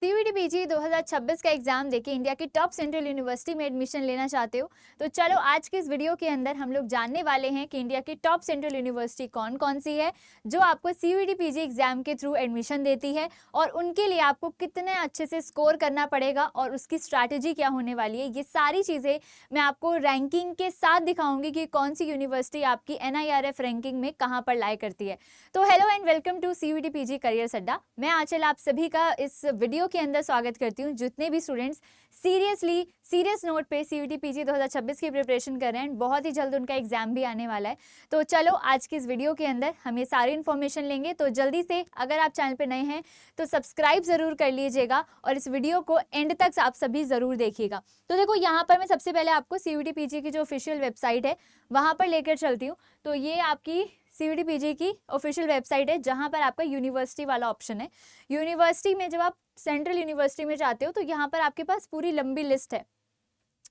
CUET PG 2026 का exam देके India की टॉप सेंट्रल यूनिवर्सिटी में एडमिशन लेना चाहते हो तो चलो आज के इस वीडियो के अंदर हम लोग जानने वाले हैं कि इंडिया की टॉप सेंट्रल यूनिवर्सिटी कौन कौन सी है जो आपको सीयूईटी पीजी एग्जाम के थ्रू एडमिशन देती है और उनके लिए आपको कितने अच्छे से स्कोर करना पड़ेगा और उसकी स्ट्रैटेजी क्या होने वाली है। ये सारी चीज़ें मैं आपको रैंकिंग के साथ दिखाऊंगी कि कौन सी यूनिवर्सिटी आपकी NIRF रैंकिंग में कहाँ पर लाई करती है। तो hello and welcome to CUET PG career अड्डा। मैं आंचल आप सभी का इस वीडियो के अंदर स्वागत करती हूँ। जितने भी स्टूडेंट्स सीरियस नोट पे सीयूईटी पीजी 2026 की प्रिपरेशन कर रहे हैं, बहुत ही जल्द उनका एग्जाम भी आने वाला है। तो चलो आज की इस वीडियो के अंदर हम ये सारी इन्फॉर्मेशन लेंगे। तो जल्दी से अगर आप चैनल पे नए हैं तो सब्सक्राइब जरूर कर लीजिएगा और इस वीडियो को एंड तक आप सभी जरूर देखिएगा। तो देखो यहाँ पर मैं सबसे पहले आपको सीयूईटी पीजी की जो ऑफिशियल वेबसाइट है वहाँ पर लेकर चलती हूँ। तो ये आपकी सीयूईटी पीजी की ऑफिशियल वेबसाइट है जहाँ पर आपका यूनिवर्सिटी वाला ऑप्शन है। यूनिवर्सिटी में जब आप सेंट्रल यूनिवर्सिटी में जाते हो तो यहाँ पर आपके पास पूरी लंबी लिस्ट है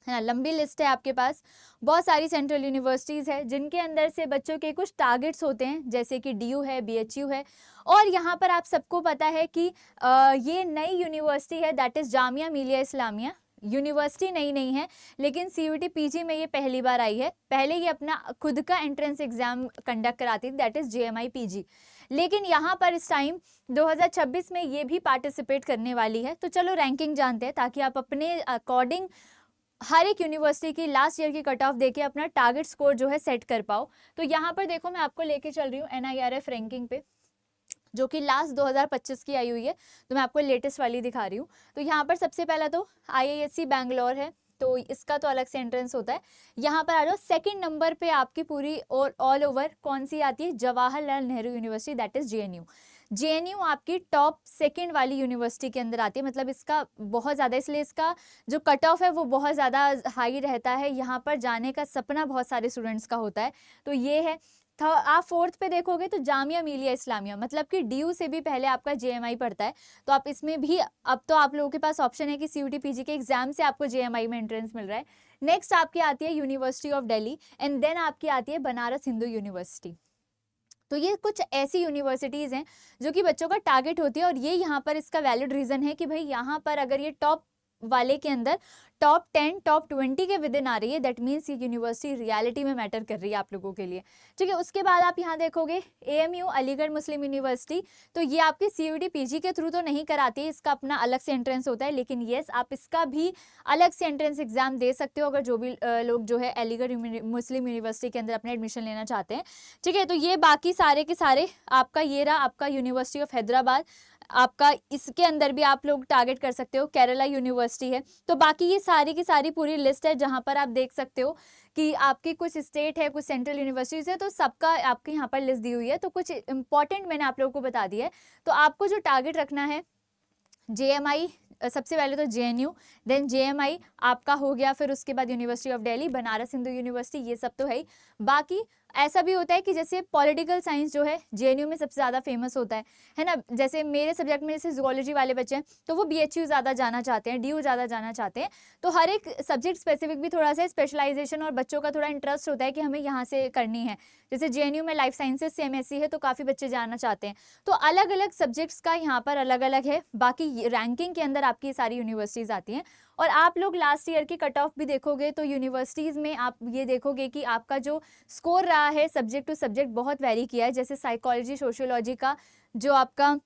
ना, लंबी लिस्ट है आपके पास। बहुत सारी सेंट्रल यूनिवर्सिटीज़ है जिनके अंदर से बच्चों के कुछ टारगेट्स होते हैं, जैसे कि DU है, BHU है। और यहाँ पर आप सबको पता है कि ये नई यूनिवर्सिटी है, that is Jamia Millia Islamia. University नई नहीं है लेकिन सीयूईटी पीजी में ये पहली बार आई है। पहले ये अपना खुद का एंट्रेंस एग्जाम कंडक्ट कराती थी, दैट इज़ JMI PG। लेकिन यहाँ पर इस टाइम 2026 में ये भी पार्टिसिपेट करने वाली है। तो चलो रैंकिंग जानते हैं ताकि आप अपने अकॉर्डिंग हर एक यूनिवर्सिटी की लास्ट ईयर की कट ऑफ देके अपना टारगेट स्कोर जो है सेट कर पाओ। तो यहाँ पर देखो मैं आपको लेके चल रही हूँ NIRF रैंकिंग पे, जो कि लास्ट 2025 की आई हुई है। तो मैं आपको लेटेस्ट वाली दिखा रही हूँ। तो यहाँ पर सबसे पहला तो IISc बैंगलोर है, तो इसका तो अलग से एंट्रेंस होता है। यहाँ पर आ जाओ, सेकंड नंबर पे आपकी पूरी और ऑल ओवर कौन सी आती है, Jawaharlal Nehru university, that is JNU। JNU आपकी टॉप सेकंड वाली यूनिवर्सिटी के अंदर आती है, मतलब इसका बहुत ज़्यादा, इसलिए इसका जो कट ऑफ है वो बहुत ज़्यादा हाई रहता है। यहाँ पर जाने का सपना बहुत सारे स्टूडेंट्स का होता है। तो ये है। आप फोर्थ पे देखोगे तो जामिया मिलिया इस्लामिया, मतलब कि DU से भी पहले आपका JMI पड़ता है। तो आप इसमें भी अब तो आप लोगों के पास ऑप्शन है कि सीयूईटी पीजी के एग्जाम से आपको JMI में एंट्रेंस मिल रहा है। नेक्स्ट आपकी आती है university of Delhi and then आपकी आती है बनारस हिंदू यूनिवर्सिटी। तो ये कुछ ऐसी यूनिवर्सिटीज़ हैं जो कि बच्चों का टारगेट होती है और ये यहाँ पर इसका वैलिड रीज़न है कि भाई यहाँ पर अगर ये टॉप वाले के अंदर टॉप 10 टॉप 20 के विद इन आ रही है, दैट मीन्स ये यूनिवर्सिटी रियलिटी में मैटर कर रही है आप लोगों के लिए। ठीक है, उसके बाद आप यहाँ देखोगे AMU अलीगढ़ मुस्लिम यूनिवर्सिटी। तो ये आपकी सीयूईटी पीजी के थ्रू तो नहीं कराती है, इसका अपना अलग से एंट्रेंस होता है। लेकिन येस, आप इसका भी अलग से एंट्रेंस एग्जाम दे सकते हो अगर जो भी लोग जो है अलीगढ़ मुस्लिम यूनिवर्सिटी के अंदर अपना एडमिशन लेना चाहते हैं। ठीक है, तो ये बाकी सारे के सारे आपका ये रहा आपका यूनिवर्सिटी ऑफ हैदराबाद। आपका इसके अंदर भी आप लोग टारगेट कर सकते हो, केरला यूनिवर्सिटी है। तो बाकी ये सारी की सारी पूरी लिस्ट है जहां पर आप देख सकते हो कि आपकी कुछ स्टेट है, कुछ सेंट्रल यूनिवर्सिटीज है, तो सबका आपके यहाँ पर लिस्ट दी हुई है। तो कुछ इंपॉर्टेंट मैंने आप लोगों को बता दिया है। तो आपको जो टारगेट रखना है, JMI सबसे पहले तो JNU, देन JMI आपका हो गया, फिर उसके बाद university of Delhi, Banaras Hindu university, ये सब तो है ही। बाकी ऐसा भी होता है कि जैसे पॉलिटिकल साइंस जो है JNU में सबसे ज़्यादा फेमस होता है ना। जैसे मेरे सब्जेक्ट में जैसे जूलॉजी वाले बच्चे हैं तो वो BHU ज़्यादा जाना चाहते हैं, DU ज़्यादा जाना चाहते हैं। तो हर एक सब्जेक्ट स्पेसिफिक भी थोड़ा सा स्पेशलाइजेशन और बच्चों का थोड़ा इंटरेस्ट होता है कि हमें यहाँ से करनी है। जैसे JNU में लाइफ साइंसेज से MSc है तो काफ़ी बच्चे जाना चाहते हैं। तो अलग अलग सब्जेक्ट्स का यहाँ पर अलग अलग है। बाकी रैंकिंग के अंदर आपकी सारी यूनिवर्सिटीज़ आती हैं। और आप लोग लास्ट ईयर की कट ऑफ भी देखोगे तो यूनिवर्सिटीज़ में आप ये देखोगे कि आपका जो स्कोर रहा है सब्जेक्ट टू सब्जेक्ट बहुत वेरी किया है। जैसे साइकोलॉजी सोशियोलॉजी का जो आपका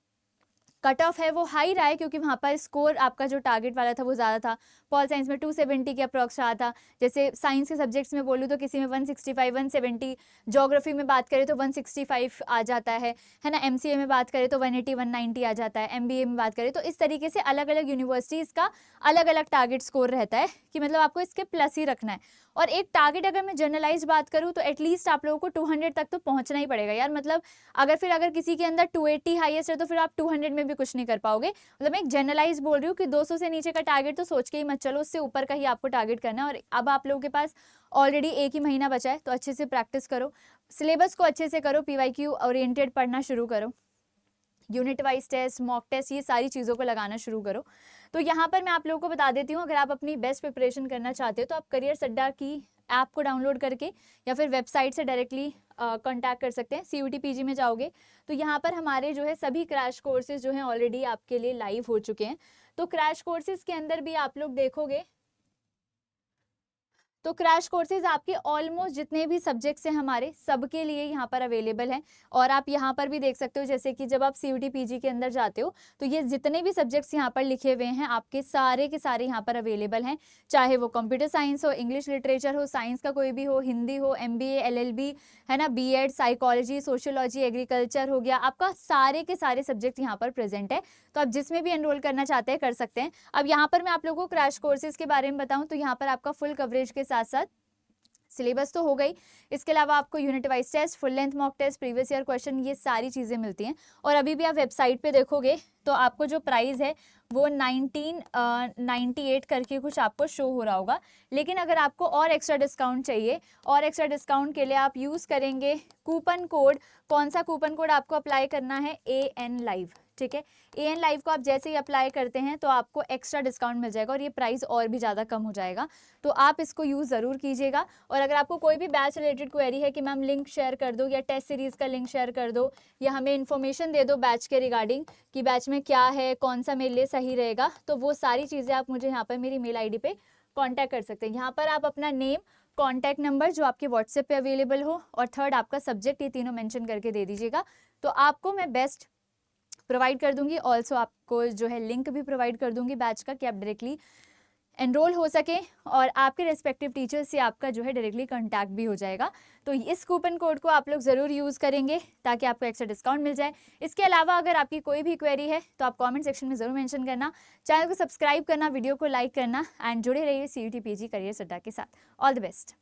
कट ऑफ है वो हाई रहा है क्योंकि वहाँ पर स्कोर आपका जो टारगेट वाला था वो ज़्यादा था। पॉल साइंस में 270 के अप्रॉक्स रहा था। जैसे साइंस के सब्जेक्ट्स में बोलूँ तो किसी में 165 170, ज्योग्राफी में बात करें तो 165 आ जाता है ना। MCA में बात करें तो 180 190 आ जाता है। MBA में बात करें तो इस तरीके से अलग अलग यूनिवर्सिटीज़ का अलग अलग टारगेट स्कोर रहता है कि मतलब आपको इसके प्लस ही रखना है। और एक टारगेट अगर मैं जनरलाइज बात करूँ तो एटलीस्ट आप लोगों को 200 तक तो पहुँचना ही पड़ेगा यार। मतलब अगर किसी के अंदर 280 हाईएस्ट है तो फिर आप 200 में भी कुछ नहीं कर पाओगे। मतलब मैं एक जनरलाइज बोल रही हूँ कि 200 से नीचे का टारगेट तो सोच के ही मत चलो, उससे ऊपर का ही आपको टारगेट करना है। और अब आप लोगों के पास ऑलरेडी एक ही महीना बचा है तो अच्छे से प्रैक्टिस करो, सिलेबस को अच्छे से करो, PYQ ओरिएंटेड पढ़ना शुरू करो, unit wise test, mock test, ये सारी चीज़ों को लगाना शुरू करो। तो यहाँ पर मैं आप लोगों को बता देती हूँ, अगर आप अपनी बेस्ट प्रिपरेशन करना चाहते हो तो आप करियर अड्डा की ऐप को डाउनलोड करके या फिर वेबसाइट से डायरेक्टली कॉन्टैक्ट कर सकते हैं। CUET PG में जाओगे तो यहाँ पर हमारे जो है सभी क्रैश कोर्सेज जो हैं ऑलरेडी आपके लिए लाइव हो चुके हैं। तो क्रैश कोर्सेज के अंदर भी आप लोग देखोगे तो क्रैश कोर्सेज आपके ऑलमोस्ट जितने भी सब्जेक्ट्स हैं हमारे सबके लिए यहाँ पर अवेलेबल हैं। और आप यहाँ पर भी देख सकते हो जैसे कि जब आप CUET PG के अंदर जाते हो तो ये जितने भी सब्जेक्ट्स यहाँ पर लिखे हुए हैं आपके सारे के सारे यहाँ पर अवेलेबल हैं, चाहे वो कंप्यूटर साइंस हो, इंग्लिश लिटरेचर हो, साइंस का कोई भी हो, हिंदी हो, MBA LLB है ना, BEd, साइकोलॉजी, सोशियोलॉजी, एग्रीकल्चर हो गया, आपका सारे के सारे सब्जेक्ट यहाँ पर प्रेजेंट है। तो आप जिसमें भी एनरोल करना चाहते हैं कर सकते हैं। अब यहाँ पर मैं आप लोगों को क्रैश कोर्सेज के बारे में बताऊँ तो यहाँ पर आपका फुल कवरेज के साथ साथ सिलेबस तो हो गई, इसके अलावा आपको unit wise test, full length mock test, previous year question, ये सारी चीज़ें मिलती हैं। और अभी भी आप वेबसाइट पे देखोगे तो आपको जो प्राइस है वो 1998 करके कुछ आपको शो हो रहा होगा। लेकिन अगर आपको और एक्स्ट्रा डिस्काउंट चाहिए, और एक्स्ट्रा डिस्काउंट के लिए आप यूज़ करेंगे कूपन कोड। कौन सा कूपन कोड आपको अप्लाई करना है? AN लाइव, ठीक है। AN लाइव को आप जैसे ही अप्लाई करते हैं तो आपको एक्स्ट्रा डिस्काउंट मिल जाएगा और ये प्राइस और भी ज़्यादा कम हो जाएगा। तो आप इसको यूज़ ज़रूर कीजिएगा। और अगर आपको कोई भी बैच रिलेटेड क्वेरी है कि मैम लिंक शेयर कर दो या टेस्ट सीरीज़ का लिंक शेयर कर दो या हमें इन्फॉर्मेशन दे दो बैच के रिगार्डिंग कि बैच में क्या है, कौन सा मेरे लिए सही रहेगा, तो वो सारी चीज़ें आप मुझे यहाँ पर मेरी मेल ID पे कॉन्टैक्ट कर सकते हैं। यहाँ पर आप अपना नेम, कॉन्टैक्ट नंबर जो आपके व्हाट्सएप पे अवेलेबल हो और थर्ड आपका सब्जेक्ट, ये तीनों मेंशन करके दे दीजिएगा। तो आपको मैं बेस्ट प्रोवाइड कर दूंगी। ऑल्सो आपको जो है लिंक भी प्रोवाइड कर दूंगी बैच का कि आप डायरेक्टली एनरोल हो सके और आपके रेस्पेक्टिव टीचर से आपका जो है डायरेक्टली कांटेक्ट भी हो जाएगा। तो इस कूपन कोड को आप लोग ज़रूर यूज़ करेंगे ताकि आपको एक्स्ट्रा डिस्काउंट मिल जाए। इसके अलावा अगर आपकी कोई भी क्वेरी है तो आप कमेंट सेक्शन में ज़रूर मेंशन करना, चैनल को सब्सक्राइब करना, वीडियो को लाइक करना एंड जुड़े रहिए CUET PG करियर अड्डा के साथ। All the best.